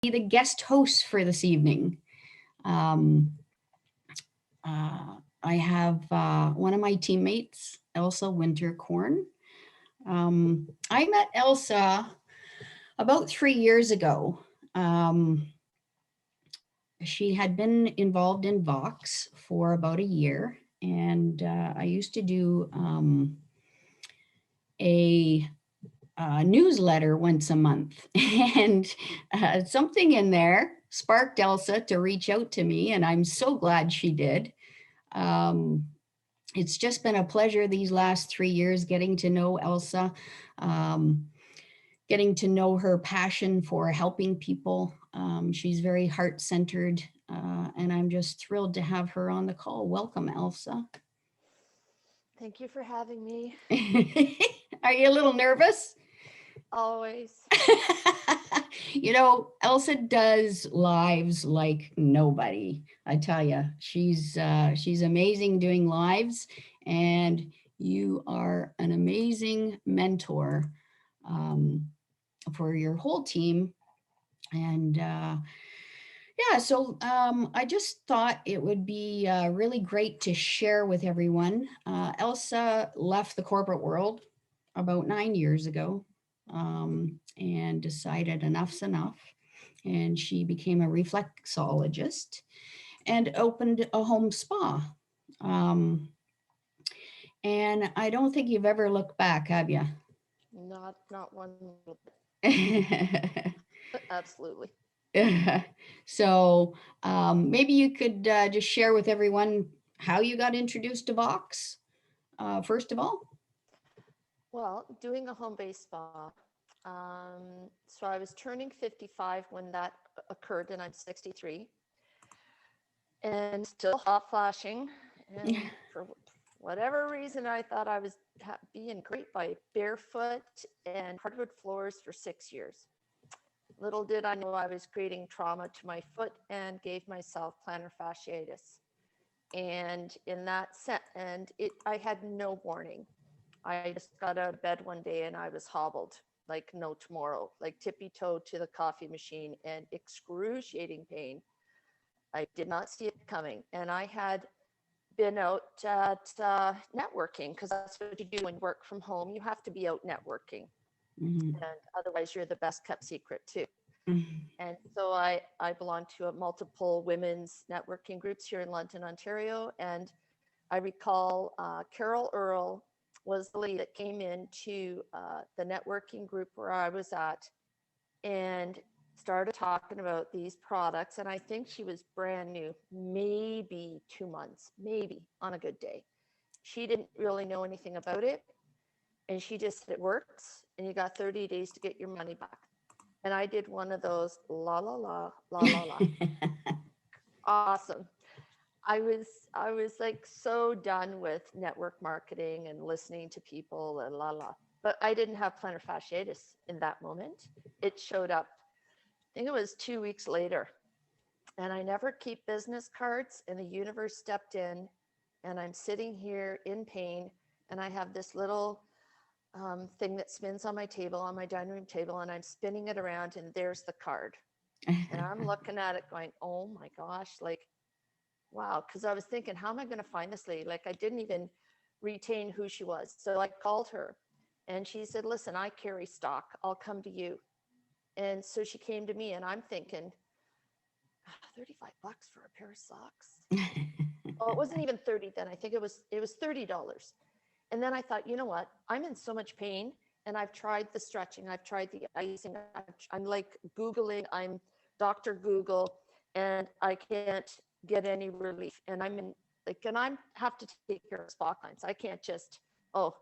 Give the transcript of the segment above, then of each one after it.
be the guest host for this evening. Um, I have one of my teammates, Elsa Winterkorn. I met Elsa about 3 years ago. Um, she had been involved in Vox for about a year, and I used to do a newsletter once a month. And something in there sparked Elsa to reach out to me, and I'm so glad she did. Um, it's just been a pleasure these last 3 years getting to know Elsa, um, getting to know her passion for helping people. She's very heart centered, and I'm just thrilled to have her on the call. Welcome, Elsa. Thank you for having me. Are you a little nervous? Always. Elsa does lives like nobody. I tell you, she's amazing doing lives, and you are an amazing mentor um, for your whole team. And yeah, so I just thought it would be really great to share with everyone. Elsa left the corporate world about 9 years ago, and decided enough's enough. And she became a reflexologist and opened a home spa. Um, and I don't think you've ever looked back, have you? Not one little bit. Absolutely. So maybe you could just share with everyone how you got introduced to Vox, first of all. Well, doing a home-based spa. So I was turning 55 when that occurred, and I'm 63, and still hot flashing. And for whatever reason, I thought I was being great by barefoot and hardwood floors for 6 years. Little did I know I was creating trauma to my foot and gave myself plantar fasciitis. And in that set, and it, I had no warning. I just got out of bed one day and I was hobbled like no tomorrow, like tippy toe to the coffee machine and excruciating pain. I did not see it coming. And I had been out at networking, because that's what you do when you work from home. You have to be out networking. Mhm. And otherwise, you're the best kept secret too. Mhm. And so I belong to a multiple women's networking groups here in London, Ontario. And I recall Carol Earl was the lady that came into the networking group where I was at and started talking about these products. And I think she was brand new, maybe 2 months, maybe on a good day. She didn't really know anything about it. And she just said, it works. And you got 30 days to get your money back. And I did one of those la la la la la la. Awesome. I was like so done with network marketing and listening to people and la la. But I didn't have plantar fasciitis in that moment. It showed up. I think it was 2 weeks later. And I never keep business cards, and the universe stepped in, and I'm sitting here in pain, and I have this little thing that spins on my table, on my dining room table, and I'm spinning it around, and there's the card. And I'm looking at it going, oh my gosh, like, wow. Because I was thinking, how am I going to find this lady? Like, I didn't even retain who she was. So I called her, and she said, listen, I carry stock. I'll come to you. And so she came to me, and I'm thinking, 35 bucks for a pair of socks. Oh, it wasn't even 30 then. I think it was $30. And then I thought, you know what? I'm in so much pain, and I've tried the stretching, I've tried the icing. I'm like Googling, I'm Dr. Google, and I can't get any relief. And I'm in like, and I have to take care of spa clients. I can't just, oh,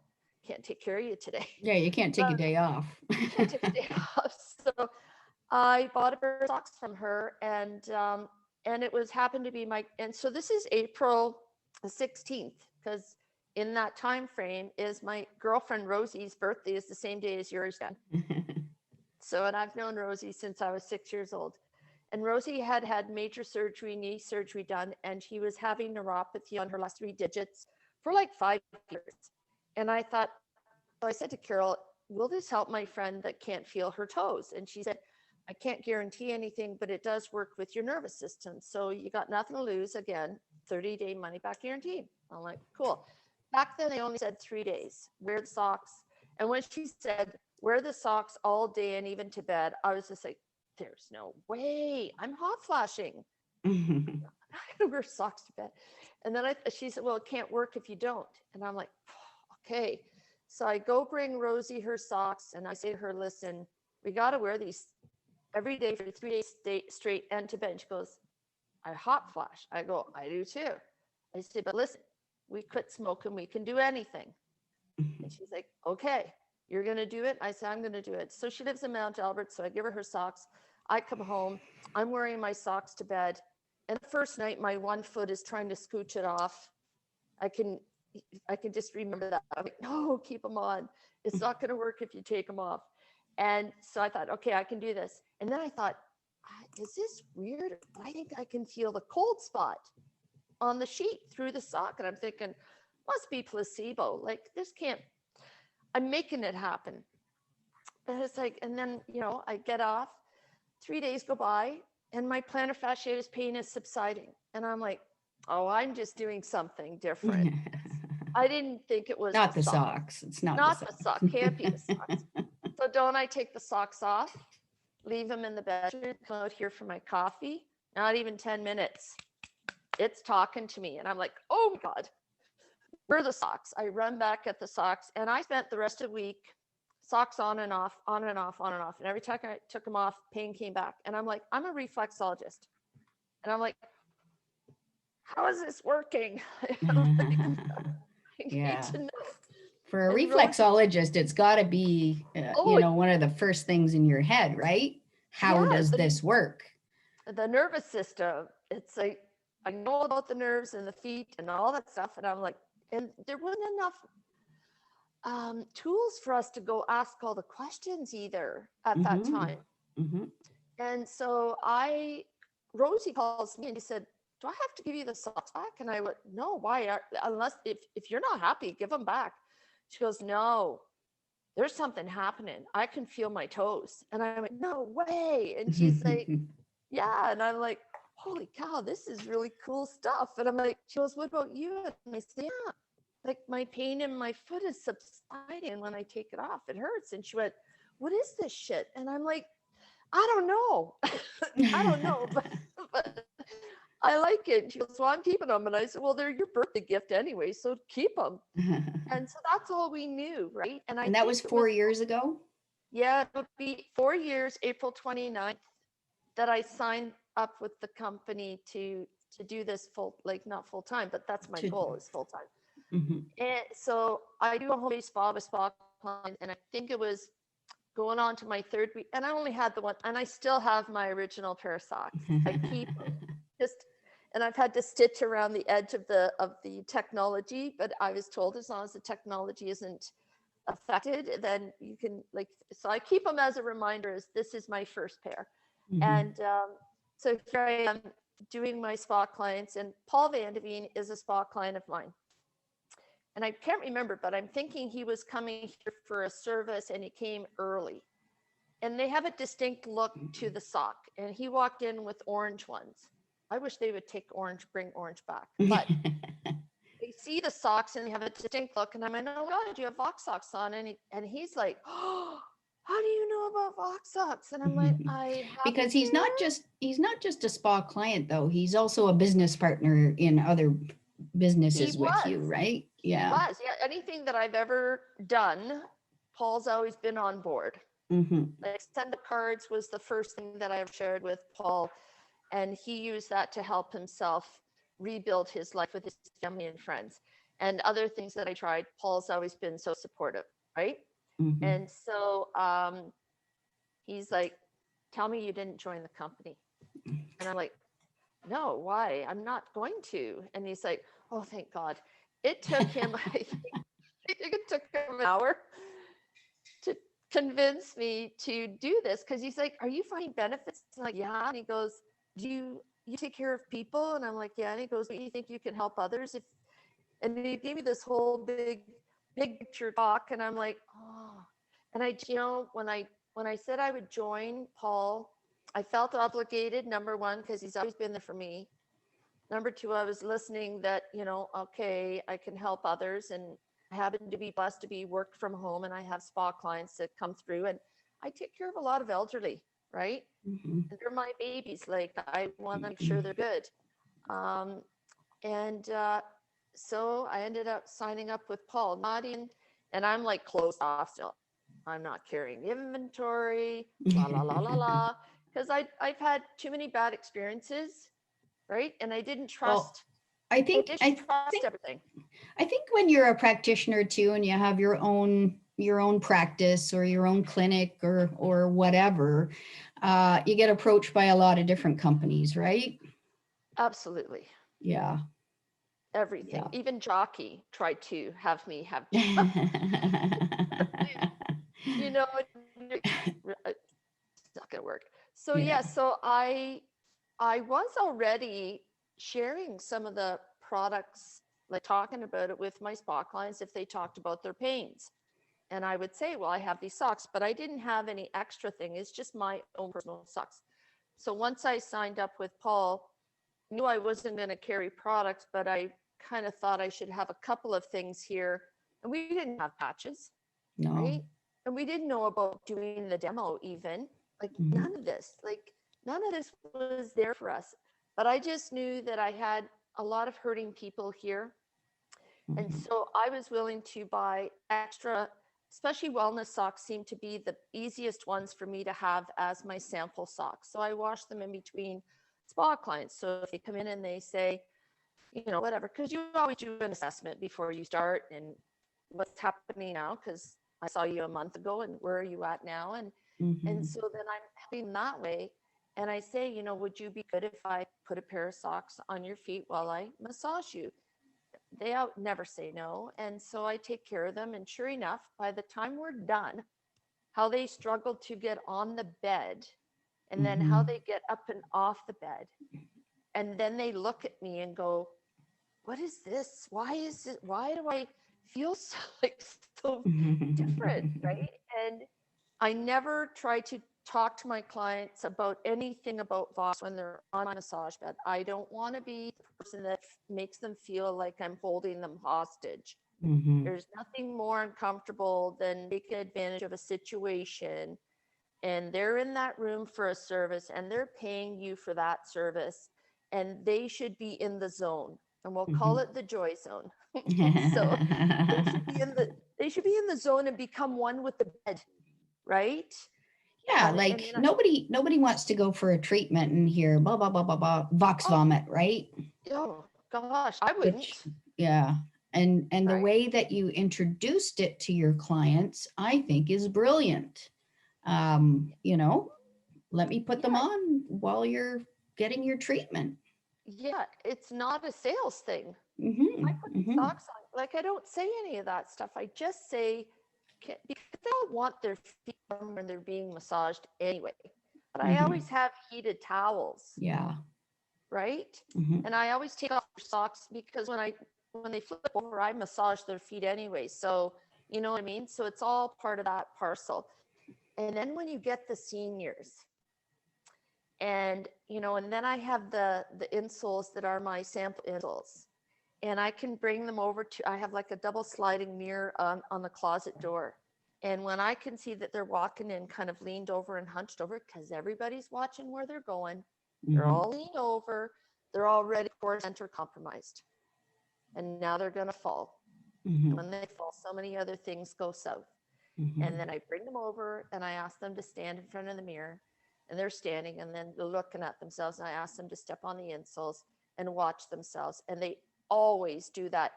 can't take care of you today. Yeah, you can't take a So day off. can't take a day off. So I bought a pair of socks from her, and it was happened to be my, and so this is April 16th, because in that time frame is my girlfriend Rosie's birthday is the same day as yours, Dan. So, and I've known Rosie since I was 6 years old. And Rosie had had major surgery, knee surgery done, and she was having neuropathy on her last 3 digits for like 5 years. And I thought, so I said to Carol, will this help my friend that can't feel her toes? And she said, I can't guarantee anything, but it does work with your nervous system. So you got nothing to lose. Again, 30-day money back guarantee. I'm like, cool. Back then, they only said 3 days, wear the socks. And when she said, wear the socks all day and even to bed, I was just like, there's no way. I'm hot flashing. Mhm. I gotta wear socks to bed. And then she said, well, it can't work if you don't. And I'm like, okay. So I go bring Rosie her socks and I say to her, listen, we got to wear these every day for 3 days straight and to bed. And she goes, I hot flash. I go, I do too. I say, but listen, we quit smoking. We can do anything. And she's like, okay, you're going to do it. I say, I'm going to do it. So she lives in Mount Albert. So I give her her socks. I come home. I'm wearing my socks to bed. And the first night, my one foot is trying to scooch it off. I can just remember that. I'm like, no, keep them on. It's not going to work if you take them off. And so I thought, okay, I can do this. And then I thought, is this weird? I think I can feel the cold spot on the sheet through the sock. And I'm thinking, must be placebo. Like, this can't, I'm making it happen. And it's like, and then, I get off, 3 days go by, and my plantar fasciitis pain is subsiding. And I'm like, oh, I'm just doing something different. I didn't think it was Not the socks. It's not the sock. Can't be the socks. So don't I take the socks off, leave them in the bedroom, come out here for my coffee? Not even 10 minutes. It's talking to me. And I'm like, oh my God, where are the socks? I run back at the socks. And I spent the rest of the week, socks on and off, on and off, on and off. And every time I took them off, pain came back. And I'm like, I'm a reflexologist. And I'm like, how is this working? Yeah. To know. For a reflexologist, it's got to be, one of the first things in your head, right? How does this work? The nervous system. It's like, I know about the nerves and the feet and all that stuff. And I'm like, and there wasn't enough tools for us to go ask all the questions either at that time. Mm-hmm. And so Rosie calls me and he said, do I have to give you the socks back? And I went, no, why? Unless if you're not happy, give them back. She goes, no, there's something happening. I can feel my toes. And I went, no way. And she's like, yeah. And I'm like, holy cow, this is really cool stuff. And I'm like, she goes, what about you? And I said, yeah, like my pain in my foot is subsiding. And when I take it off, it hurts. And she went, what is this shit? And I'm like, I don't know. I don't know, but I like it. She goes, well, I'm keeping them. And I said, well, they're your birthday gift anyway, so keep them. And so that's all we knew, right? And that was 4 years ago? Yeah, it would be 4 years, April 29th, that I signed up with the company to do this not full time, but that's my goal, is full time. Mm-hmm. And so I do a home-based spa with spa clients, and I think it was going on to my third week, and I only had the one, and I still have my original pair of socks. I keep and I've had to stitch around the edge of the technology, but I was told as long as the technology isn't affected, then you can so I keep them as a reminder, as this is my first pair. Mm-hmm. And so here I am doing my spa clients, and Paul Vandeveen is a spa client of mine. And I can't remember, but I'm thinking he was coming here for a service and he came early. And they have a distinct look to the sock. And he walked in with orange ones. I wish they would bring orange back. But they see the socks and they have a distinct look. And I'm like, oh God, you have Vox socks on. And he's like, oh, how do you know about Vox socks? And I'm like, I have because he's not just a spa client though. He's also a business partner in other businesses with you, right? Yeah. He was. Yeah. Anything that I've ever done, Paul's always been on board. Mm-hmm. Like send the cards was the first thing that I ever shared with Paul. And he used that to help himself rebuild his life with his family and friends. And other things that I tried, Paul's always been so supportive, right? Mm-hmm. And so he's like, tell me you didn't join the company. And I'm like, no, why? I'm not going to. And he's like, oh, thank God. It took him, I think it took him an hour to convince me to do this. Because he's like, are you finding benefits? I'm like, yeah. And he goes, do you take care of people? And I'm like, yeah. And he goes, do you think you can help others? And he gave me this whole big picture talk. And I'm like, oh. And when I said I would join Paul I felt obligated, number one, because he's always been there for me. Number two, I was listening that, okay, I can help others. And I happen to be blessed to be worked from home, and I have spa clients that come through, and I take care of a lot of elderly, right? Mhm. And they're my babies. Like, I want to make sure they're good. Um, and so I ended up signing up with Paul, not in, and I'm like closed off still. I'm not carrying inventory, la la la la la, because I've had too many bad experiences, right? And I didn't Well, trust. I I think didn't I trust think everything. I think when you're a practitioner too, and you have your own practice or your own clinic or whatever, you get approached by a lot of different companies, right? Absolutely. Yeah, Everything. yeah. Even Jockey tried to have me have, you know, it's not going to work. So Yeah. yeah, so I was already sharing some of the products, like talking about it with my spa clients if they talked about their pains. And I would say, well, I have these socks, but I didn't have any extra thing. It's just my own personal socks. So once I signed up with Paul, knew I wasn't going to carry products, but I kind of thought I should have a couple of things here. And we didn't have patches, No. right? And we didn't know about doing the demo even. Like Mhm, none of this was there for us. But I just knew that I had a lot of hurting people here. And mhm. so I was willing to buy extra, especially wellness socks seem to be the easiest ones for me to have as my sample socks. So I wash them in between spa clients. So if they come in and they say, whatever, because you always do an assessment before you start and what's happening now, because I saw you a month ago and where are you at now? And Mhm. so then I'm helping that way. And I say, would you be good if I put a pair of socks on your feet while I massage you? They out never say no. And so I take care of them. And sure enough, by the time we're done, how they struggle to get on the bed and then how Mhm. they get up and off the bed. And then they look at me and go, what is this? Why do I feel so, like so different, right? And I never try to talk to my clients about anything about Vox when they're on a massage bed. I don't want to be the person that makes them feel like I'm holding them hostage. Mhm. There's nothing more uncomfortable than taking advantage of a situation, and they're in that room for a service and they're paying you for that service, and they should be in the zone, and we'll call Mhm. it the joy zone. So they should be in the zone and become one with the bed, right? Yeah, And like then nobody wants to go for a treatment and hear blah blah blah blah blah vox oh, vomit, right? oh gosh, I Which, wouldn't, yeah. And the right? way that you introduced it to your clients, I think is brilliant. You know, let me put them Yeah, on while you're getting your treatment. yeah, it's not a sales thing. I Mhm. put the Mhm. socks on. Like, I don't say any of that stuff. I just say, because they all want their feet warm when they're being massaged anyway. But I Mhm. always have heated towels, Yeah. right? Mhm. And I always take off their socks because when they flip over, I massage their feet anyway. So you know what I mean? So it's all part of that parcel. And then when you get the seniors, and then I have the insoles that are my sample insoles, and I can bring them over to, I have like a double sliding mirror on the closet door. And when I can see that they're walking in kind of leaned over and hunched over, because everybody's watching where they're going, they're Mhm. all leaned over, they're already core center compromised. And now they're going to fall. And Mhm. when they fall, so many other things go south. And Mhm. then I bring them over and I ask them to stand in front of the mirror. And they're standing and then they're looking at themselves. And I ask them to step on the insoles and watch themselves. And they always do that,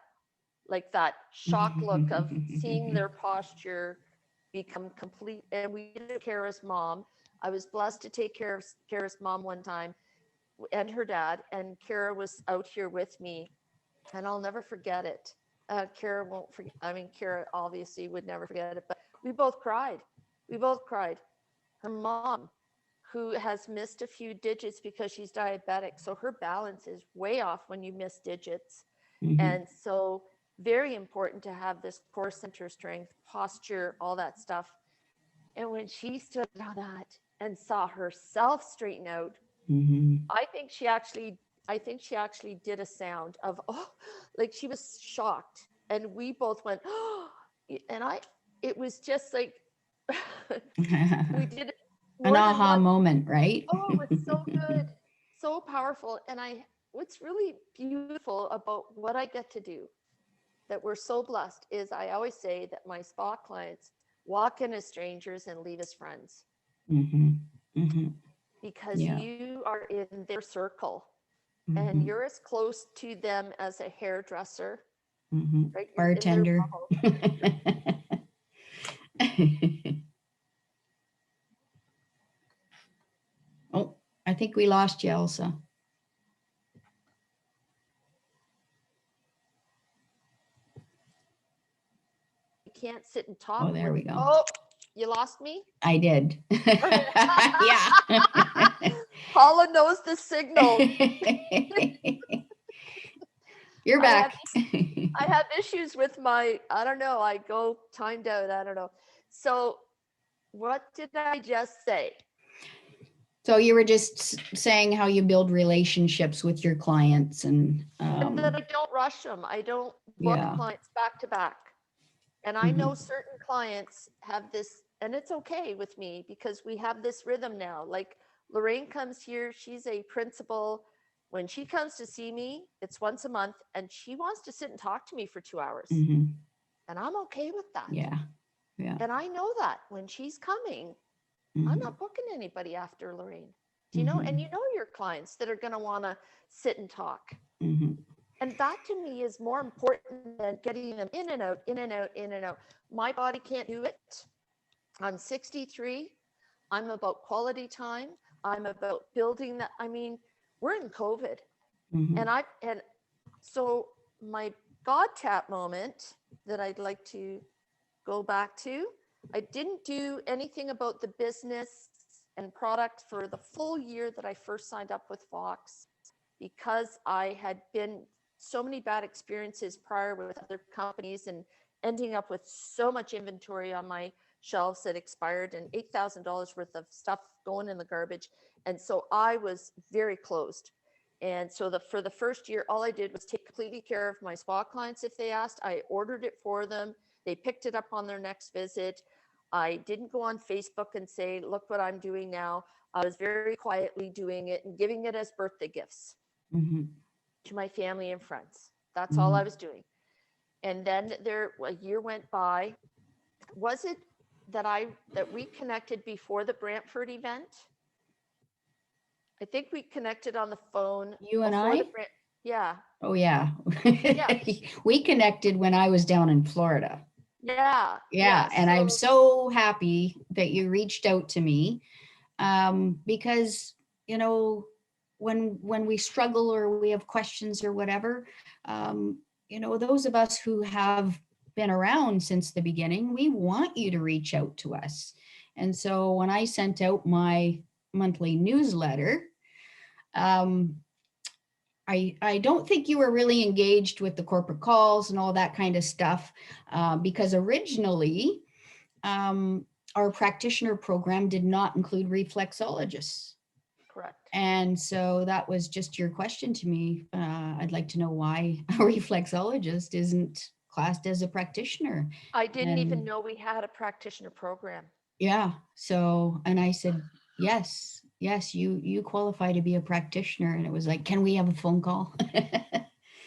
like that shock look of seeing their posture become complete. And we did Kara's mom. I was blessed to take care of Kara's mom one time and her dad. And Kara was out here with me. And I'll never forget it. Kara won't forget. I mean, Kara obviously would never forget it, but we both cried. We both cried. Her mom, who has missed a few digits because she's diabetic, so her balance is way off when you miss digits. Mhm. And so, very important to have this core center strength, posture, all that stuff. And when she stood on that, and saw herself straighten out, Mhm. I think she actually did a sound of, oh, like she was shocked. And we both went, oh, and it was just like, we did it An more than aha once. moment, right? Oh, it was so good, so powerful. And what's really beautiful about what I get to do, that we're so blessed, is I always say that my spa clients walk in as strangers and leave as friends, Mhm. Mhm. because Yeah. you are in their circle and Mhm. you're as close to them as a hairdresser, Mhm. right? You're in their Bartender. bubble. Oh, I think we lost you, Elsa. You can't sit and Oh, talk there with, we go. oh, you lost me? I did. Yeah. Paula knows the signal. You're I have back. I have issues with my, I don't know, I go timed out, I don't know. So what did I just say? So you were just saying how you build relationships with your clients and And that I don't rush them. I don't book yeah. clients back to back. And I know Mhm. certain clients have this, and it's okay with me because we have this rhythm now. Like Lorraine comes here, she's a principal. When she comes to see me, it's once a month, and she wants to sit and talk to me for 2 hours. Mhm. And I'm okay with that. Yeah. Yeah. And I know that when she's coming, I'm Mhm. not booking anybody after Lorraine. Do you know? And Mhm. you know your clients that are going to want to sit and talk. Mhm. And that to me is more important than getting them in and out, in and out, in and out. My body can't do it. I'm 63. I'm about quality time. I'm about building that. I mean, we're in COVID. Mhm. And so my God tap moment that I'd like to go back to, I didn't do anything about the business and product for the full year that I first signed up with Fox, because I had been so many bad experiences prior with other companies and ending up with so much inventory on my shelves that expired and $8,000 worth of stuff going in the garbage. And so I was very closed. And so for the first year, all I did was take completely care of my spa clients. If they asked, I ordered it for them. They picked it up on their next visit. I didn't go on Facebook and say, look what I'm doing now. I was very quietly doing it and giving it as birthday gifts Mhm. to my family and friends. That's all I Mhm. was doing. And then a year went by. Was it that we connected before the Brantford event? I think we connected on the phone You and before the I? Brant. Yeah. Oh yeah. Yes. We connected when I was down in Florida. Yeah. Yeah, Yeah. and I'm So so happy that you reached out to me, because you know when we struggle or we have questions or whatever, those of us who have been around since the beginning, we want you to reach out to us. And so when I sent out my monthly newsletter, um, I don't think you were really engaged with the corporate calls and all that kind of stuff, because originally um, our practitioner program did not include reflexologists. correct. And so that was just your question to me. I'd like to know why a reflexologist isn't classed as a practitioner. I didn't even And know we had a practitioner program. yeah, so, and I said, yes, yes, you qualify to be a practitioner. And it was like, can we have a phone call?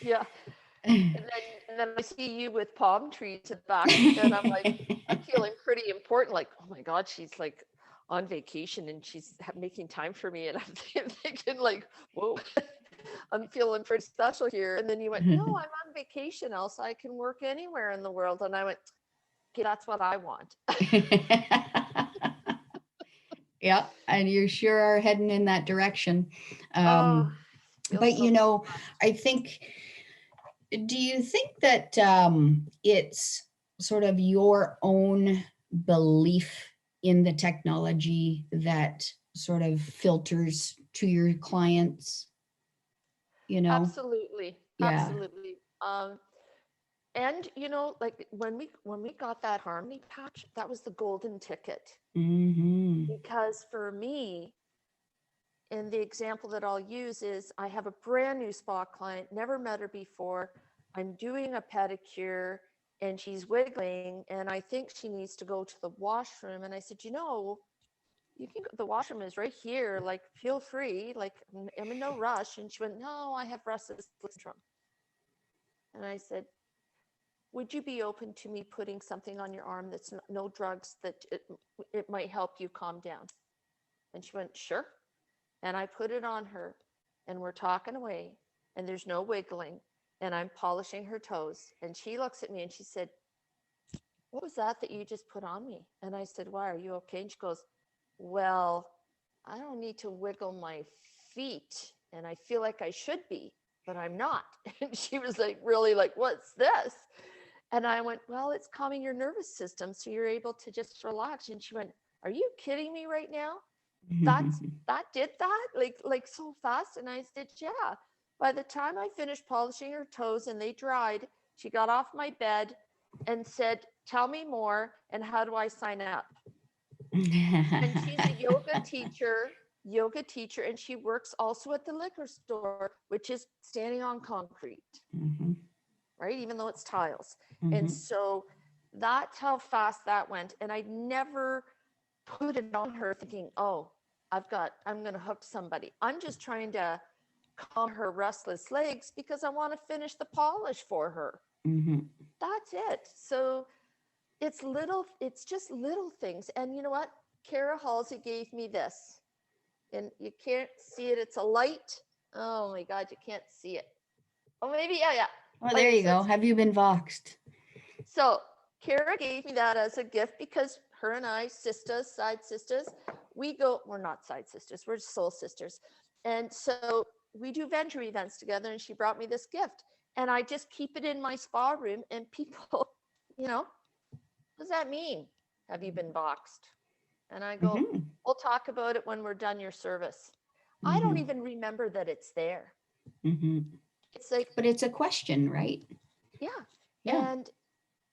Yeah. And then I see you with palm trees in the back, and I'm like, I'm feeling pretty important. Like, oh my God, she's like on vacation and she's making time for me. And I'm thinking like, whoa, I'm feeling pretty special here. And then you went, no, I'm on vacation, Elsa. I can work anywhere in the world. And I went, okay, that's what I want. Yeah, and you sure are heading in that direction. Oh, But feels so blessed. I think, do you think that it's sort of your own belief in the technology that sort of filters to your clients? You know? Absolutely. Yeah. Absolutely. And like when we got that harmony patch, that was the golden ticket. Mm-hmm. Because for me, and the example that I'll use is I have a brand new spa client, never met her before. I'm doing a pedicure and she's wiggling and I think she needs to go to the washroom. And I said, you can go, the washroom is right here. Like, feel free. Like, I'm in no rush. And she went, no, I have restless syndrome. And I said, would you be open to me putting something on your arm that's no drugs, that it might help you calm down? And she went, sure. And I put it on her and we're talking away and there's no wiggling and I'm polishing her toes. And she looks at me and she said, what was that you just put on me? And I said, why, are you okay? And she goes, well, I don't need to wiggle my feet and I feel like I should be, but I'm not. And she was like, really, like, what's this? And I went, well, it's calming your nervous system so you're able to just relax. And she went, are you kidding me right now? That did that like so fast? And I said, yeah. By the time I finished polishing her toes and they dried, she got off my bed and said, tell me more, and how do I sign up? And she's a yoga teacher, and she works also at the liquor store, which is standing on concrete, Mm-hmm. right? Even though it's tiles. And Mm-hmm. so that's how fast that went. And I never put it on her thinking, oh, I'm going to hook somebody. I'm just trying to calm her restless legs because I want to finish the polish for her. Mm-hmm. That's it. So it's just little things. And you know what? Kara Halsey gave me this. And you can't see it. It's a light. Oh my God, you can't see it. Oh, maybe, yeah. Oh, there you go. Have you been voxed? So Kara gave me that as a gift because her and I, side sisters, we're not side sisters, we're soul sisters. And so we do venture events together and she brought me this gift. And I just keep it in my spa room and people, what does that mean? Have you been boxed? And I go, Mm-hmm. we'll talk about it when we're done your service. I don't Mm-hmm. even remember that it's there. Mm-hmm. It's like, But it's a question, right? yeah. Yeah. And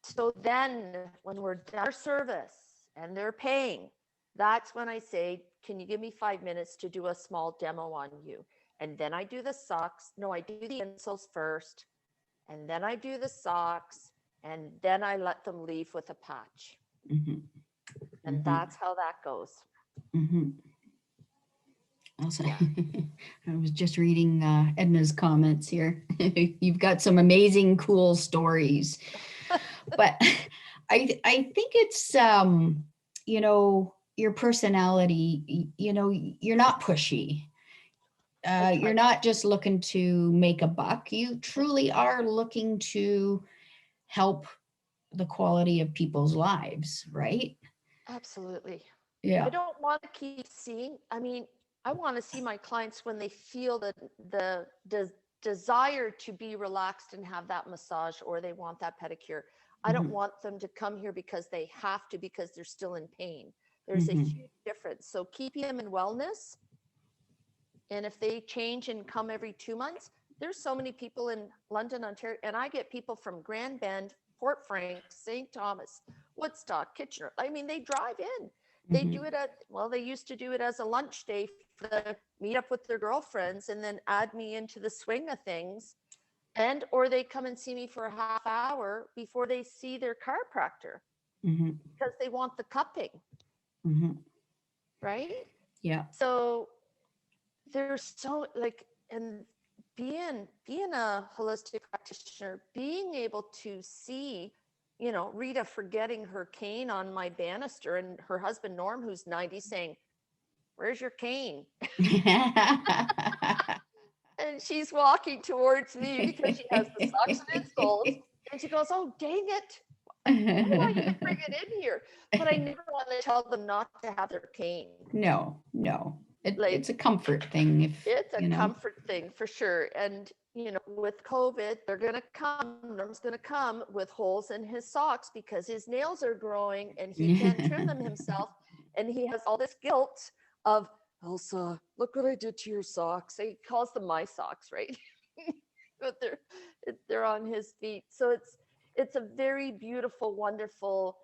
so then when we're done our service and they're paying, that's when I say, can you give me 5 minutes to do a small demo on you? And then I do the socks. No, I do the insoles first. And then I do the socks. And then I let them leave with a patch. Mm-hmm. And Mm-hmm. that's how that goes. Mm-hmm. Also, Yeah. I was just reading Edna's comments here. You've got some amazing, cool stories, but I think it's your personality. You're not pushy. You're not just looking to make a buck. You truly are looking to help the quality of people's lives, right? Absolutely. I Yeah. don't want to keep seeing. I mean, I want to see my clients when they feel the desire to be relaxed and have that massage or they want that pedicure. I don't Mm-hmm. want them to come here because they have to, because they're still in pain. There's a Mm-hmm. huge difference. So keeping them in wellness, and if they change and come every 2 months, there's so many people in London, Ontario, and I get people from Grand Bend, Fort Frank, St. Thomas, Woodstock, Kitchener. I mean, they drive in. They Mm-hmm. do it they used to do it as a lunch day for the meet up with their girlfriends and then add me into the swing of things. Or they come and see me for a half hour before they see their chiropractor Mm-hmm. because they want the cupping, Mm-hmm. right? Yeah. So there's so like, and being a holistic practitioner, being able to see, Rita forgetting her cane on my banister and her husband Norm, who's 90, saying, where's your cane? And she's walking towards me because she has the socks and insoles, and she goes, oh dang it, why do I even bring it in here? But I never want to tell them not to have their cane. No. Like, It's a comfort thing if it's a comfort thing for sure. And with COVID, Norm's gonna come with holes in his socks because his nails are growing and he can't trim them himself. And he has all this guilt of, Elsa, look what I did to your socks. He calls them my socks, right? But they're on his feet. So it's a very beautiful, wonderful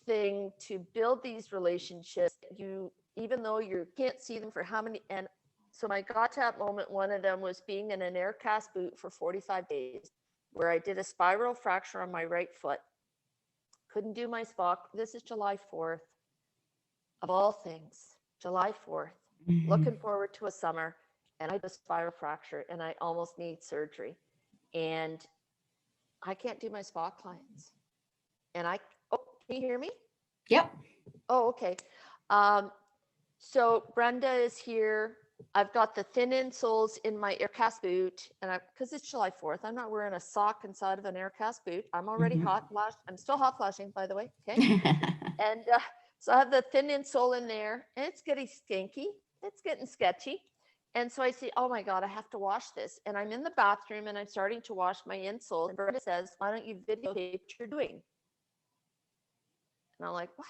thing to build these relationships. You, even though you can't see them for how many, and so my got tap moment, one of them was being in an air cast boot for 45 days, where I did a spiral fracture on my right foot. Couldn't do my Spock. This is July 4th, of all things, July 4th. Looking forward to a summer, and I had a spiral fracture, and I almost need surgery. And I can't do my Spock lines. And oh, can you hear me? Yep. Oh, okay. So Brenda is here. I've got the thin insoles in my air cast boot, and because it's July 4th, I'm not wearing a sock inside of an air cast boot. I'm already hot flash. I'm still hot flashing, by the way. Okay. And so I have the thin insole in there, and it's getting skanky. It's getting sketchy. And so I say, oh my God, I have to wash this. And I'm in the bathroom and I'm starting to wash my insole. And Brenda says, why don't you videotape what you're doing? And I'm like, what?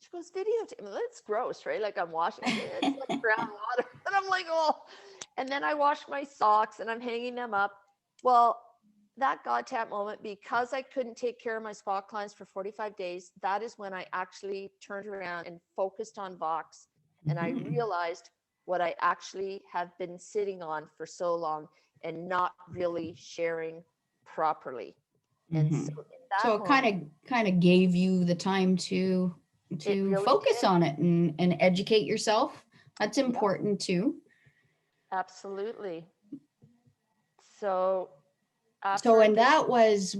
She goes, videotape. That's gross, right? Like I'm washing it. It's like groundwater. And I'm like, oh. And then I wash my socks and I'm hanging them up. Well, that God tap moment, because I couldn't take care of my Spock clients for 45 days, that is when I actually turned around and focused on Vox. And I realized what I actually have been sitting on for so long and not really sharing properly. And so, in that So it kind of gave you the time to really focus did. on it and educate yourself. That's important too. Absolutely. So and that was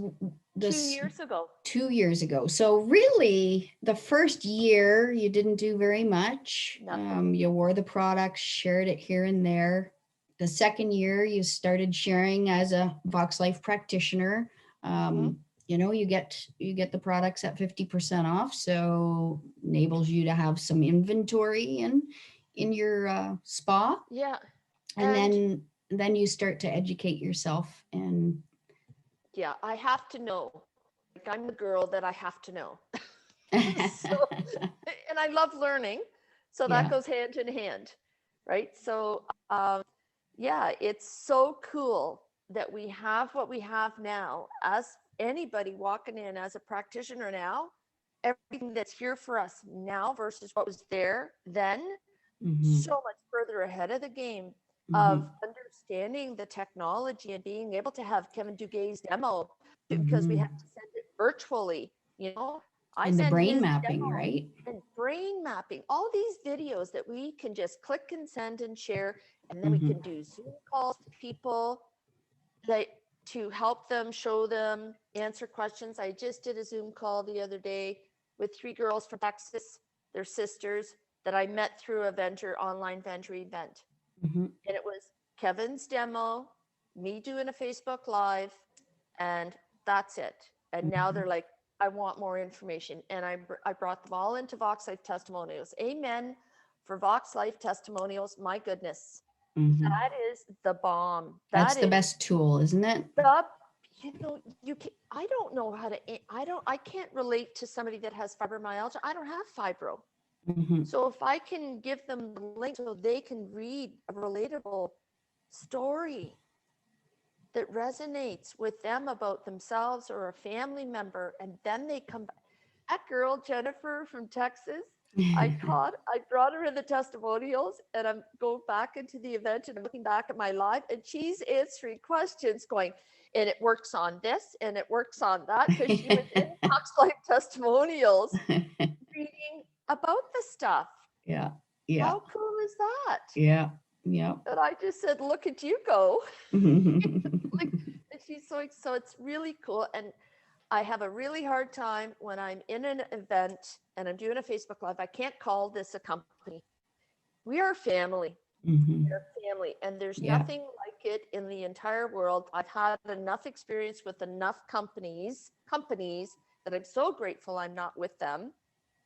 2 years ago. 2 years ago. So really, the first year you didn't do very much. You wore the products, shared it here and there. The second year, you started sharing as a Vox Life practitioner. You know, you get the products at 50% off, so enables you to have some inventory in your spa. Yeah. And then you start to educate yourself. And yeah, I have to know. Like, I'm the girl that I have to know. So, and I love learning. So that goes hand in hand, right? So yeah, it's so cool that we have what we have now. As anybody walking in as a practitioner now, everything that's here for us now versus what was there then, so much further ahead of the game of understanding the technology and being able to have Kevin Duguay's demo, because we have to send it virtually, you know. And the brain mapping, right? And brain mapping, all these videos that we can just click and send and share, and then we can do Zoom calls to people to help them, show them, answer questions. I just did a Zoom call the other day with 3 girls from Texas, they're sisters, that I met through a online vendor event. And it was Kevin's demo, me doing a Facebook Live, and that's it. And now they're like, I want more information. And I brought them all into Vox Life Testimonials. Amen for Vox Life Testimonials. My goodness, that is the bomb. That's the best tool, isn't it? You know, I don't know how to, I can't relate to somebody that has fibromyalgia. I don't have fibro. So if I can give them the link so they can read a relatable story that resonates with them about themselves or a family member, and then they come back. That girl, Jennifer from Texas, I brought her in the testimonials, and I'm going back into the event and I'm looking back at my live, and she's answering questions going, and it works on this and it works on that, because she was in Vox Life Testimonials reading about the stuff. Yeah. How cool is that? Yeah. And I just said, look at you go. Like, and she's so it's really cool. And I have a really hard time when I'm in an event and I'm doing a Facebook Live. I can't call this a company. We are family. We're family. And there's nothing like it in the entire world. I've had enough experience with enough companies that I'm so grateful I'm not with them,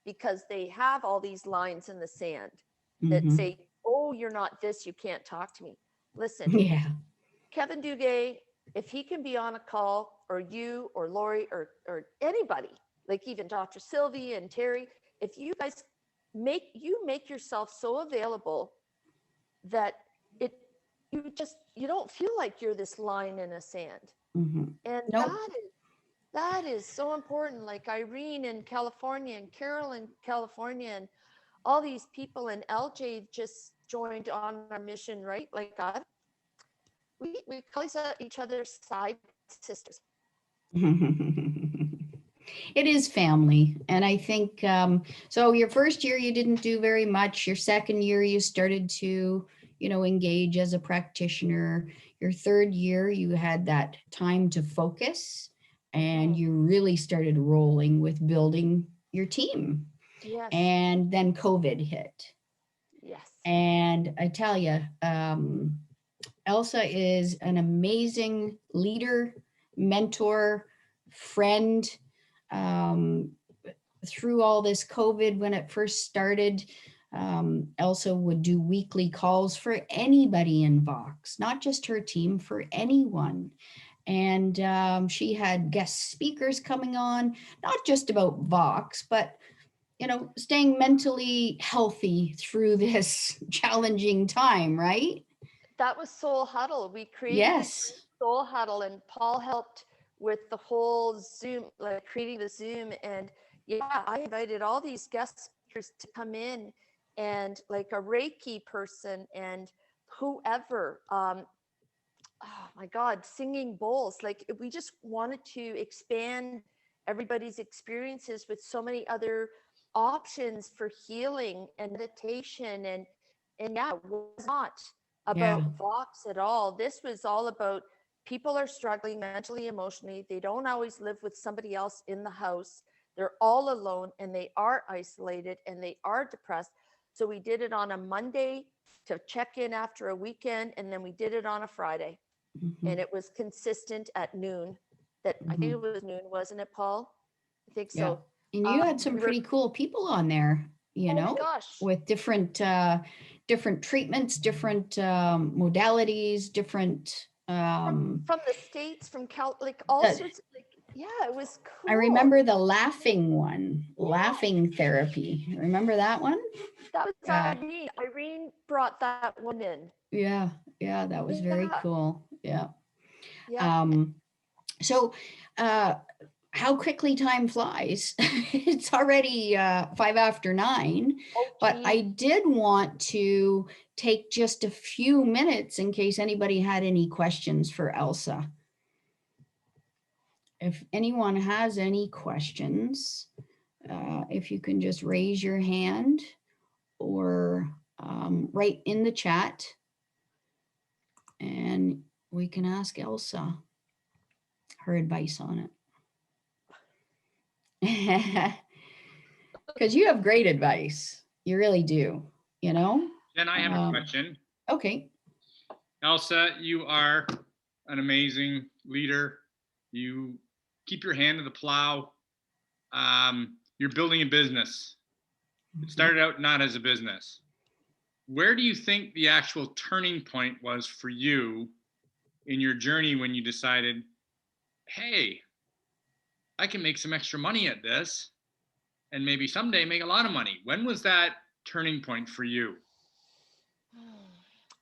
because they have all these lines in the sand that say, oh, you're not this, you can't talk to me. Listen, Kevin Dugay, if he can be on a call, or you or Lori or anybody, like even Dr. Sylvie and Terry, if you guys make yourself so available that you don't feel like you're this line in a sand. And that is That is so important. Like Irene in California and Carol in California and all these people, and LJ just joined on our mission, right? Like God, we call each other side sisters. It is family. And I think, so your first year, you didn't do very much. Your second year, you started to, engage as a practitioner. Your third year, you had that time to focus and Mhm. you really started rolling with building your team. Yes, And then COVID hit. yes. And I tell you, Elsa is an amazing leader, mentor, friend. Um, Through all this COVID, when it first started, Elsa would do weekly calls for anybody in Vox, not just her team, for anyone. And she had guest speakers coming on, not just about Vox, but staying mentally healthy through this challenging time, right? That was Soul Huddle. We created the group Yes. Soul Huddle, and Paul helped with the whole Zoom, like creating the Zoom. And yeah, I invited all these guest speakers to come in, and like a Reiki person and whoever. Oh my God, singing bowls. Like we just wanted to expand everybody's experiences with so many other options for healing and meditation. And yeah, it was not Yeah. about Vox at all. This was all about people are struggling mentally, emotionally. They don't always live with somebody else in the house. They're all alone and they are isolated and they are depressed. So we did it on a Monday to check in after a weekend, and then we did it on a Friday, Mhm, and it was consistent at noon. That I think it mhm. was noon, wasn't it, Paul? I think Yeah. so. And you had some We were. pretty cool people on there, Oh my gosh! with different treatments, different modalities, different From from the states, from like all that sorts of like. Yeah, it was I cool. remember the laughing one, Yes, laughing therapy. Remember that one? that was Uh, Irene. Irene brought that one in. yeah, yeah, that was very Yeah, cool. Yeah. yeah. Um, so uh how quickly time flies. It's already 5 after 9, Oh, but I gee. did want to take just a few minutes in case anybody had any questions for Elsa. If anyone has any questions, if you can just raise your hand or write in the chat and we can ask Elsa her advice on it. Because you have great advice. You really do, you know? Jen, I have a Um, question. okay. Elsa, you are an amazing leader. You keep your hand to the plow. You're building a business. It started out not as a business. Where do you think the actual turning point was for you in your journey when you decided, hey, I can make some extra money at this and maybe someday make a lot of money? When was that turning point for you?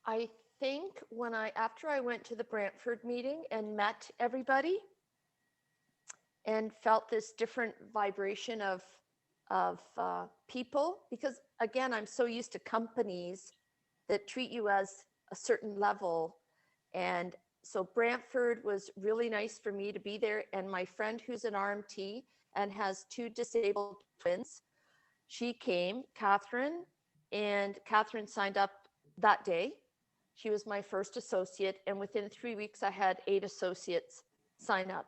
I think after I went to the Brantford meeting and met everybody, and felt this different vibration of people, because again, I'm so used to companies that treat you as a certain level. And so Brantford was really nice for me to be there. And my friend who's an RMT and has two disabled twins, she came, Catherine, and Catherine signed up that day. She was my first associate, and within 3 weeks I had 8 associates sign up.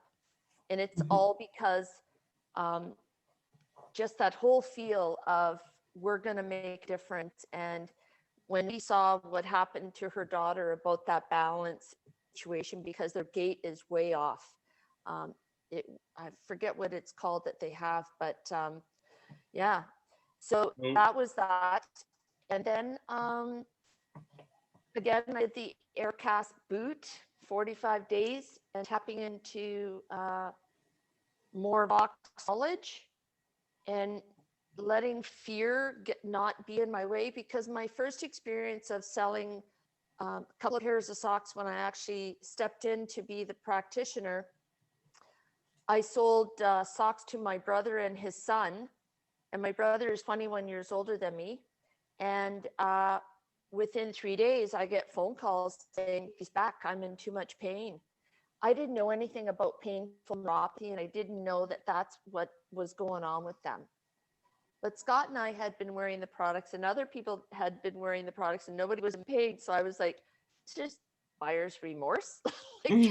And it's Mhm. all because um, just that whole feel of we're going to make a difference. And when we saw what happened to her daughter about that balance situation, because their gait is way off, um, I forget what it's called that they have, but yeah. So Oh, that was that. And then again, I did the Aircast boot, 45 days, and tapping into more Vox knowledge and letting fear not be in my way, because my first experience of selling a couple of pairs of socks when I actually stepped in to be the practitioner, I sold socks to my brother and his son, and my brother is 21 years older than me. And within 3 days, I get phone calls saying, he's back, I'm in too much pain. I didn't know anything about painful neuropathy, and I didn't know that that's what was going on with them. But Scott and I had been wearing the products, and other people had been wearing the products, and nobody was in pain. So I was like, it's just buyer's remorse. Like,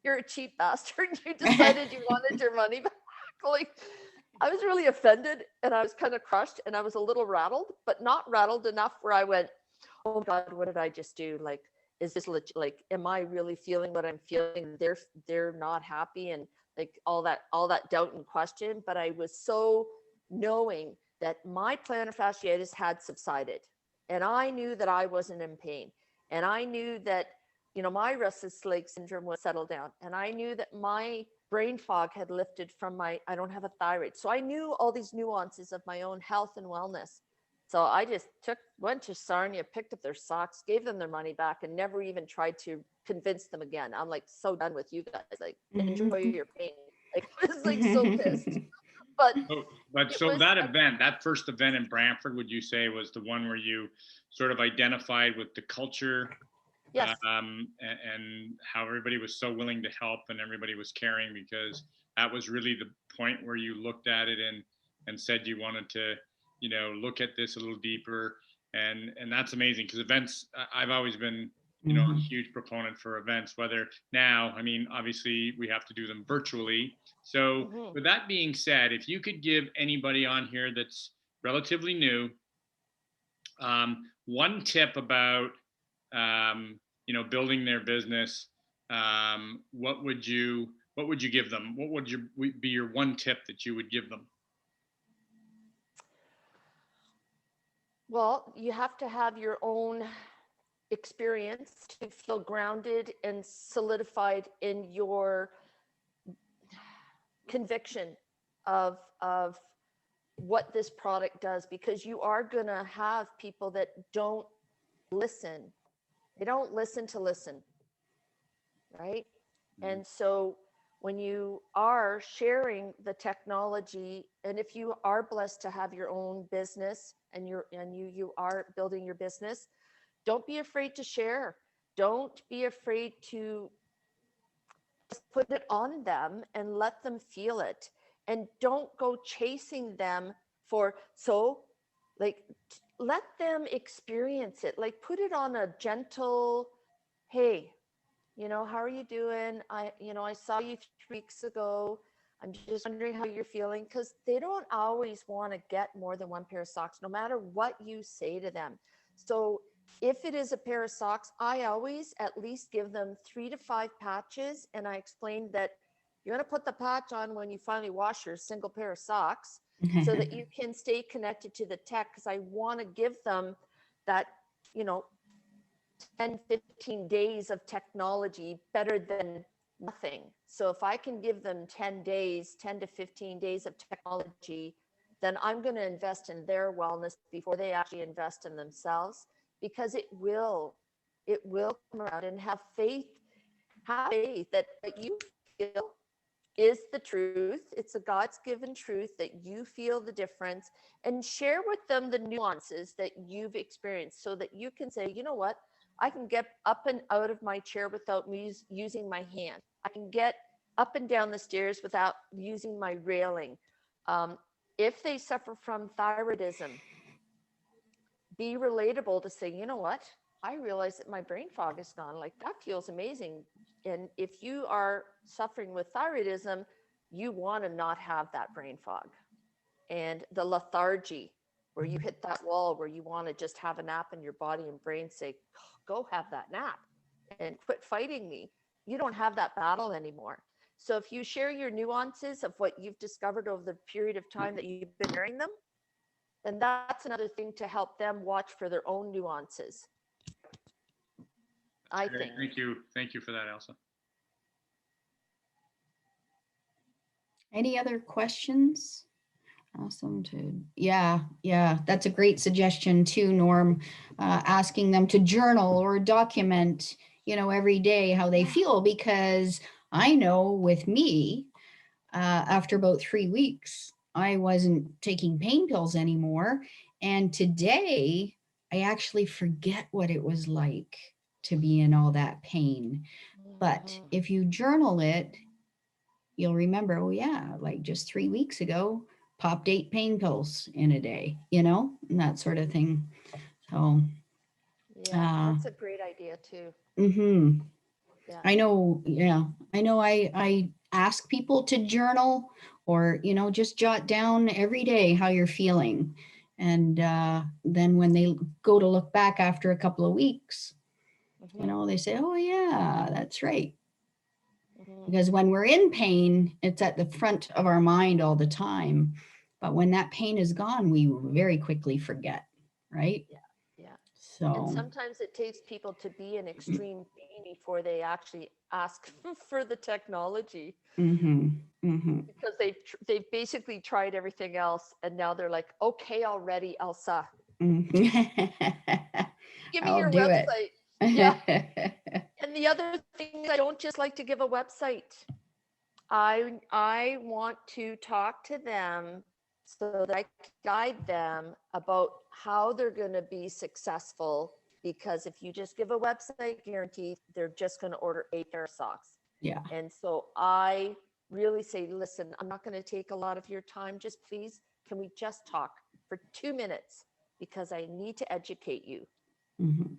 you're a cheap bastard. You decided you wanted your money back. Like, I was really offended, and I was kind of crushed, and I was a little rattled, but not rattled enough where I went, oh God, what did I just do? Like, is this like, am I really feeling what I'm feeling? They're not happy, and like all that doubt and question. But I was so knowing that my plantar fasciitis had subsided, and I knew that I wasn't in pain, and I knew that, you know, my restless leg syndrome was settled down, and I knew that my brain fog had lifted from I don't have a thyroid. So I knew all these nuances of my own health and wellness. So I just went to Sarnia, picked up their socks, gave them their money back, and never even tried to convince them again. I'm like, so done with you guys. Like, enjoy your pain. Like, I was like so pissed. But so that event, that first event in Brantford, would you say was the one where you sort of identified with the culture? Yes. And how everybody was so willing to help and everybody was caring, because that was really the point where you looked at it and said you wanted to, you know, look at this a little deeper. And that's amazing, because events, I've always been, you know, a huge proponent for events, whether now, I mean, obviously we have to do them virtually. So with that being said, if you could give anybody on here that's relatively new, one tip about, you know, building their business, what would you give them? What would be your one tip that you would give them? Well, you have to have your own experience to feel grounded and solidified in your conviction of what this product does, because you are going to have people that don't listen. They don't listen to listen, right? And so when you are sharing the technology, and if you are blessed to have your own business and you are building your business, don't be afraid to share. Don't be afraid to just put it on them and let them feel it. And don't go chasing them like, let them experience it. Like, put it on a gentle, hey, you know, how are you doing? I saw you 3 weeks ago. I'm just wondering how you're feeling, because they don't always want to get more than one pair of socks, no matter what you say to them. So if it is a pair of socks, I always at least give them 3 to 5 patches. And I explained that you're going to put the patch on when you finally wash your single pair of socks, so that you can stay connected to the tech. Because I want to give them that, you know, 10, 15 days of technology better than nothing. So if I can give them 10 to 15 days of technology, then I'm going to invest in their wellness before they actually invest in themselves, because it will come around. And have faith that what you feel is the truth. It's a God's given truth, that you feel the difference, and share with them the nuances that you've experienced, so that you can say, you know what, I can get up and out of my chair without me using my hand. I can get up and down the stairs without using my railing. If they suffer from thyroidism, be relatable to say, you know what, I realize that my brain fog is gone. Like, that feels amazing. And if you are suffering with thyroidism, you want to not have that brain fog and the lethargy, where you hit that wall where you want to just have a nap, and your body and brain say, go have that nap and quit fighting me. You don't have that battle anymore. So if you share your nuances of what you've discovered over the period of time that you've been wearing them, then that's another thing to help them watch for their own nuances, I think. Thank you for that, Elsa. Any other questions? Awesome. Yeah, that's a great suggestion too, Norm. Asking them to journal or document, you know, every day how they feel, because I know with me, after about 3 weeks, I wasn't taking pain pills anymore. And today, I actually forget what it was like to be in all that pain. But Mhm. if you journal it, you'll remember, oh, yeah, like just 3 weeks ago, popped 8 pain pills in a day, and that sort of thing. So, Yeah, uh, that's a great idea too. mhm. Yeah. I know, yeah, I know I ask people to journal or, just jot down every day how you're feeling. And then when they go to look back after a couple of weeks, Mhm. they say, oh, yeah, that's right. Mhm. Because when we're in pain, it's at the front of our mind all the time. But when that pain is gone, we very quickly forget, right? Yeah. Yeah. And So, sometimes it takes people to be in extreme pain before they actually ask for the technology, mm-hmm, mm-hmm. because they've basically tried everything else and now they're like, okay, already, Elsa, give me I'll your do it. website. Yeah. And the other thing is, I don't just like to give a website. I want to talk to them so that I can guide them about how they're going to be successful. Because if you just give a website guarantee, they're just going to order a pair of socks. Yeah. And so I really say, listen, I'm not going to take a lot of your time. Just please, can we just talk for 2 minutes? Because I need to educate you. Mm-hmm.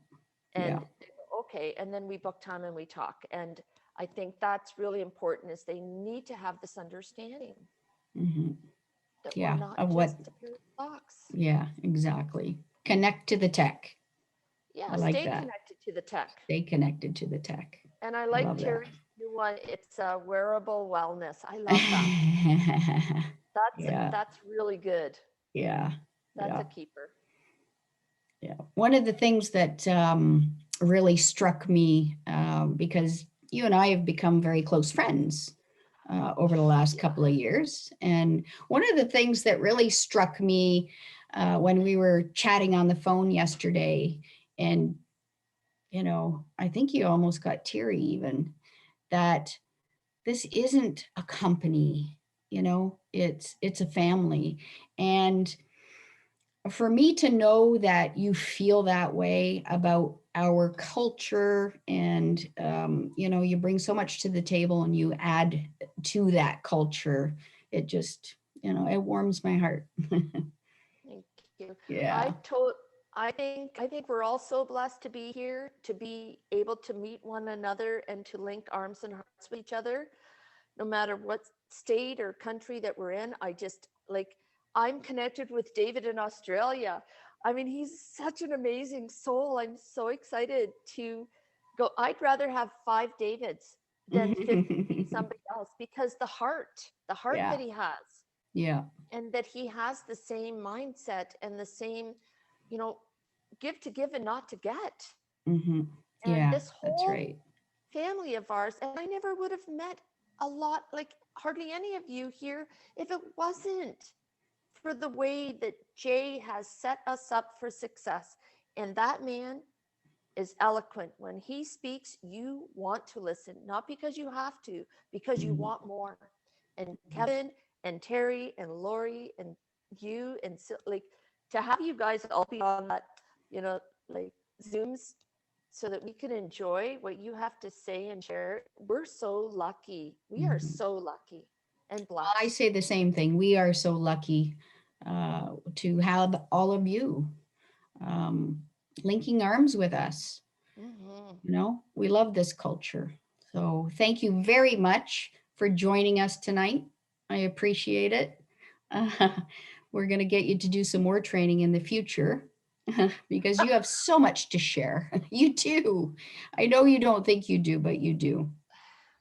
Yeah. And they go, okay, and then we book time and we talk. And I think that's really important, is they need to have this understanding Mm-hmm. that we're Yeah. not Of what? just a pair of socks. Yeah, exactly. Connect to the tech. Yeah, I like stay that. connected to the tech. Stay connected to the tech. And I I like love that. Terry's new one. It's wearable wellness. I love that. Yeah. That's really good. Yeah. That's Yeah. a keeper. Yeah. One of the things that really struck me, because you and I have become very close friends over the last Yeah. couple of years. And one of the things that really struck me when we were chatting on the phone yesterday, and, I think you almost got teary even, that this isn't a company, it's a family. And for me to know that you feel that way about our culture, and you bring so much to the table and you add to that culture, it just, it warms my heart. Thank you. Yeah. I told I think we're all so blessed to be here, to be able to meet one another and to link arms and hearts with each other, no matter what state or country that we're in. I just like, I'm connected with David in Australia. I mean, he's such an amazing soul. I'm so excited to go. I'd rather have 5 Davids than 50 somebody else, because the heart Yeah. that he has, Yeah. and that he has the same mindset and the same, you know, give to give and not to get. Hmm. And Yeah, this that's whole right. family of ours, and I never would have met a lot, like hardly any of you here, if it wasn't for the way that Jay has set us up for success. And that man is eloquent. When he speaks, you want to listen, not because you have to, because you Mhm. want more. And Kevin and Terry and Lori and you and like, to have you guys all be on that, you know, like Zooms, so that we can enjoy what you have to say and share. We're so lucky. We are Mhm. so lucky and Well, I blessed. say the same thing. We are so lucky to have all of you um, linking arms with us. Hmm. We love this culture. So thank you very much for joining us tonight. I appreciate it. Uh, we're going to get you to do some more training in the future because you have so much to share. You do. I know you don't think you do, but you do.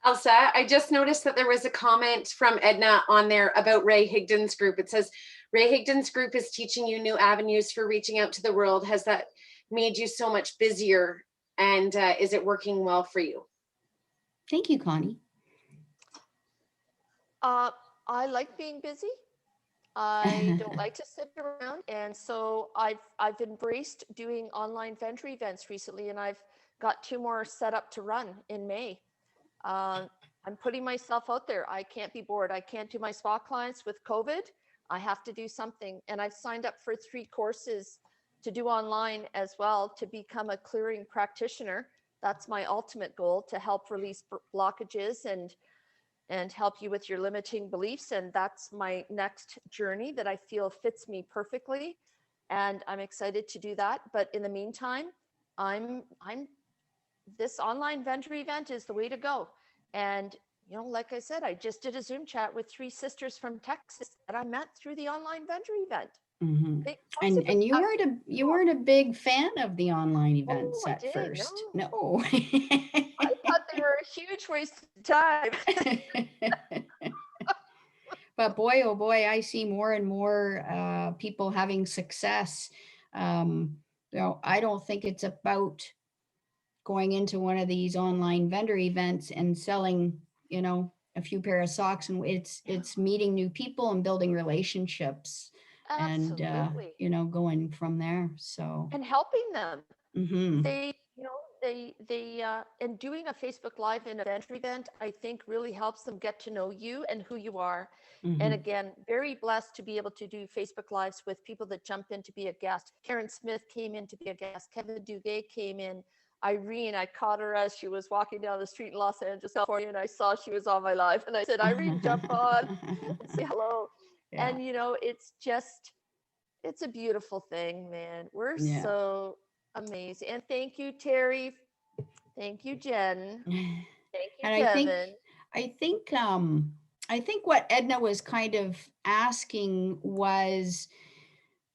Elsa, I just noticed that there was a comment from Edna on there about Ray Higdon's group. It says, Ray Higdon's group is teaching you new avenues for reaching out to the world. Has that made you so much busier? And is it working well for you? Thank you, Connie. Uh, I like being busy. I don't like to sit around, and so I've embraced doing online vendor events recently, and I've got 2 more set up to run in May. I'm putting myself out there. I can't be bored. I can't do my spa clients with COVID. I have to do something. And I've signed up for 3 courses to do online as well to become a clearing practitioner. That's my ultimate goal, to help release blockages and help you with your limiting beliefs. And that's my next journey that I feel fits me perfectly. And I'm excited to do that. But in the meantime, I'm this online vendor event is the way to go. And, you know, like I said, I just did a Zoom chat with 3 sisters from Texas that I met through the online vendor event. Mhm. They And you weren't a big fan of the online events I at did, first. no. No. I thought they were a huge waste of time. But boy, oh boy, I see more and more people having success. You know, I don't think it's about going into one of these online vendor events and selling, you know, a few pair of socks, and it's meeting new people and building relationships and Absolutely. you know, going from there. So And helping them. mhm. They, you know, and doing a Facebook Live in a vendor event, I think really helps them get to know you and who you are. And Mhm. again, very blessed to be able to do Facebook Lives with people that jump in to be a guest. Karen Smith came in to be a guest. Kevin Duguay came in. Irene, I caught her as she was walking down the street in Los Angeles, California, and I saw she was on my live. And I said, Irene, jump on and say hello. Yeah. And, you know, it's just, it's a beautiful thing, man. We're Yeah. so amazing. And thank you, Terry. Thank you, Jen. Thank you, And Kevin. I think what Edna was kind of asking was,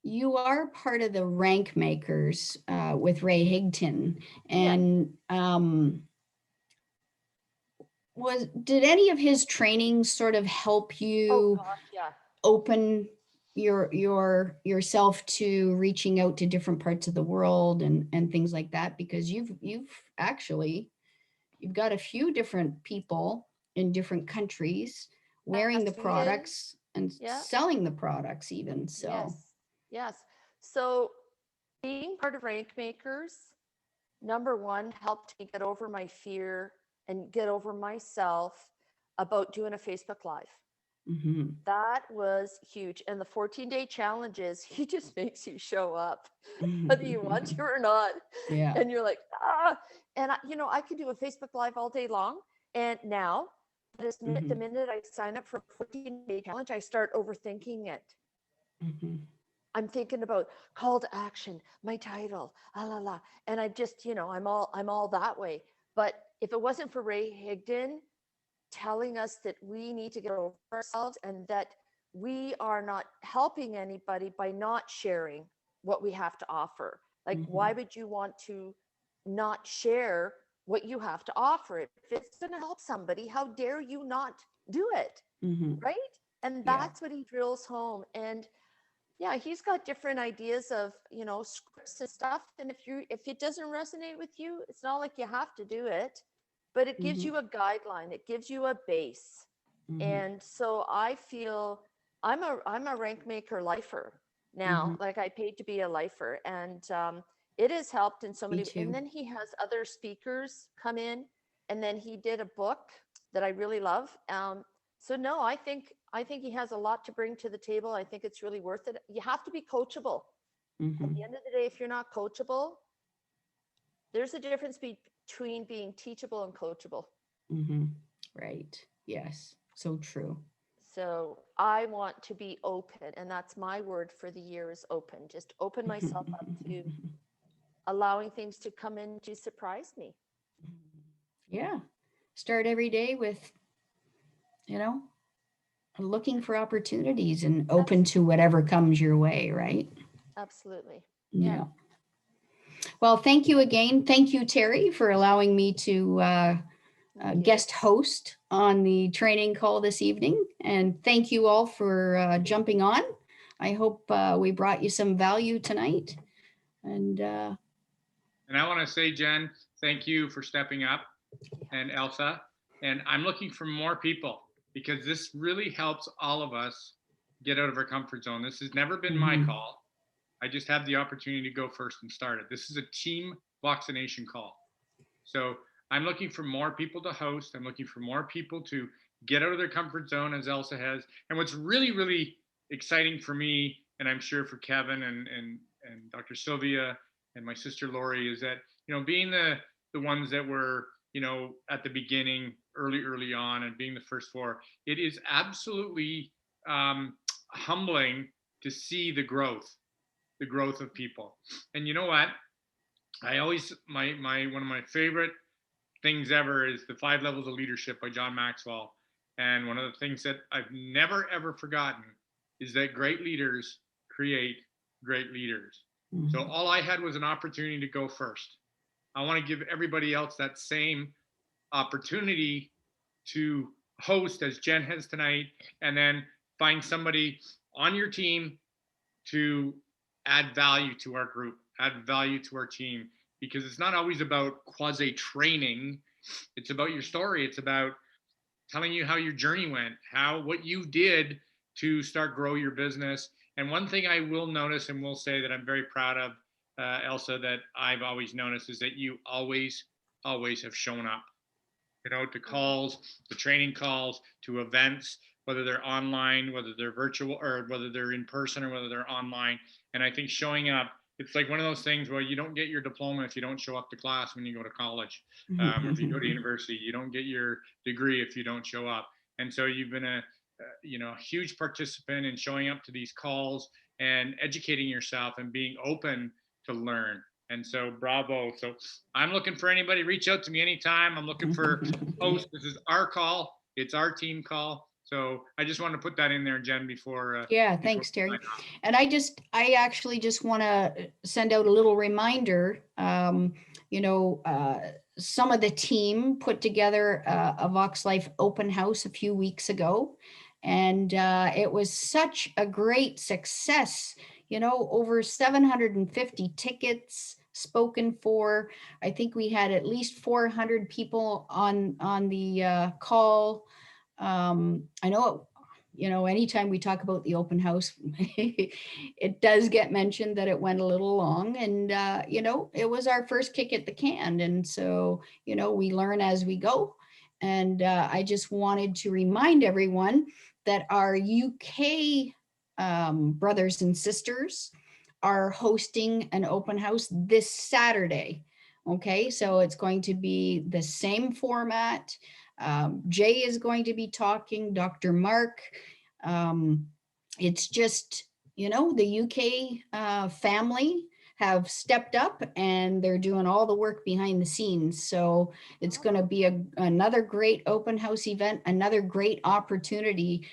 you are part of the rank makers with Ray Higton, and did any of his trainings sort of help Oh you gosh, yeah. open yourself to reaching out to different parts of the world and things like that? Because you've actually you've got a few different people in different countries wearing the Sweden. products and Yeah. selling the products even. So Yes. Yes. So being part of Rank Makers, number one, helped me get over my fear and get over myself about doing a Facebook Live. mhm. That was huge. And the 14-day challenges, he just makes you show up, whether you want to or not. Yeah. And you're like, ah. And you know, I could do a Facebook Live all day long. And now, the minute I sign up for a 14-day challenge, I start overthinking it. I'm thinking about call to action, my title, la la, and I just, you know, I'm all that way. But if it wasn't for Ray Higdon telling us that we need to get over ourselves and that we are not helping anybody by not sharing what we have to offer, like why would you want to not share what you have to offer? If it's going to help somebody, how dare you not do it? Right? And that's what he drills home. And yeah, he's got different ideas of, you know, scripts and stuff. And if it doesn't resonate with you, it's not like you have to do it, but it gives you a guideline. It gives you a base. And so I feel I'm a rank maker lifer now. Like I paid to be a lifer, and it has helped in so many. And then he has other speakers come in, and then he did a book that I really love. So no, I think he has a lot to bring to the table. I think it's really worth it. You have to be coachable. At the end of the day, if you're not coachable, there's a difference between being teachable and coachable. Right. Yes. So true. So I want to be open, and that's my word for the year is open. Just open myself up to allowing things to come in to surprise me. Yeah. Start every day with, you know, looking for opportunities and open to whatever comes your way, right? Absolutely. Yeah. Well, thank you again. Thank you, Terry, for allowing me to guest host on the training call this evening. And thank you all for jumping on. I hope we brought you some value tonight. And I want to say, Jen, thank you for stepping up, and Elsa. And I'm looking for more people because this really helps all of us get out of our comfort zone. This has never been my call. I just had the opportunity to go first and start it. This is a team vaccination call. So I'm looking for more people to host. I'm looking for more people to get out of their comfort zone, as Elsa has. And what's really, really exciting for me, and I'm sure for Kevin and Dr. Sylvia and my sister Lori, is that, being the ones that were, at the beginning, early on, and being the first four, it is absolutely humbling to see the growth of people. And you know what? I always, one of my favorite things ever is the 5 Levels of Leadership by John Maxwell. And one of the things that I've never, ever forgotten is that great leaders create great leaders. Mm-hmm. So all I had was an opportunity to go first. I want to give everybody else that same opportunity to host as Jen has tonight, and then find somebody on your team to add value to our group, add value to our team, because it's not always about quasi training. It's about your story. It's about telling you how your journey went, what you did to start grow your business. And one thing I will notice and will say that I'm very proud of, Elsa, that I've always noticed, is that you always have shown up, to calls, to training calls, to events, whether they're online, whether they're virtual, or whether they're in person, or whether they're online. And I think showing up, it's like one of those things where you don't get your diploma if you don't show up to class when you go to college. Or if you go to university, you don't get your degree if you don't show up. And so you've been a huge participant in showing up to these calls and educating yourself and being open to learn. And so bravo. So I'm looking for anybody, reach out to me anytime. I'm looking for hosts. This is our call. It's our team call. So I just want to put that in there, Jen, before. Thanks, Terry. And I actually just want to send out a little reminder. Some of the team put together a Vox Life open house a few weeks ago, and it was such a great success. Over 750 tickets spoken for. I think we had at least 400 people on the call. I know, anytime we talk about the open house, it does get mentioned that it went a little long, and, it was our first kick at the can. And so, we learn as we go. And I just wanted to remind everyone that our UK brothers and sisters are hosting an open house this Saturday. Okay, so it's going to be the same format. Jay is going to be talking, Dr. Mark. It's just, the UK family have stepped up and they're doing all the work behind the scenes. So it's going to be another great open house event, another great opportunity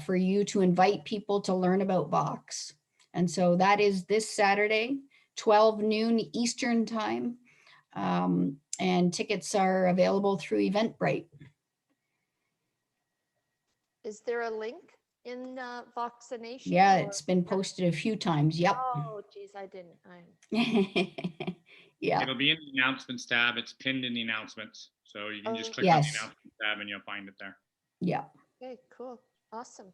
for you to invite people to learn about Vox. And so that is this Saturday, 12 noon Eastern time. And tickets are available through Eventbrite. Is there a link in Voxination? Yeah, it's been posted a few times. Yep. Oh, geez, I didn't. Yeah. It'll be in the announcements tab. It's pinned in the announcements. So you can just click on the announcements tab and you'll find it there. Yeah. Okay, cool. Awesome.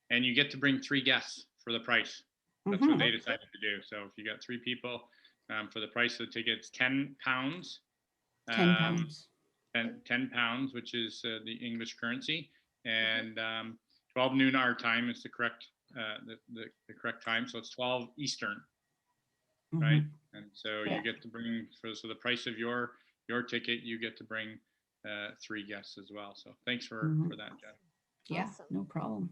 And you get to bring 3 guests for the price. That's what they decided to do. So if you got 3 people, for the price of the ticket, it's £10. 10 pounds. 10 pounds, which is the English currency, and 12 noon our time is the correct the correct time. So it's 12 Eastern, right? And so you get to bring so the price of your ticket, you get to bring 3 guests as well. So thanks for that, Jen. Yeah, awesome. No problem.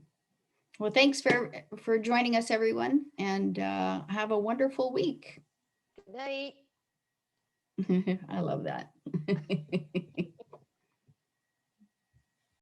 Well, thanks for joining us, everyone, and have a wonderful week. Good night. I love that.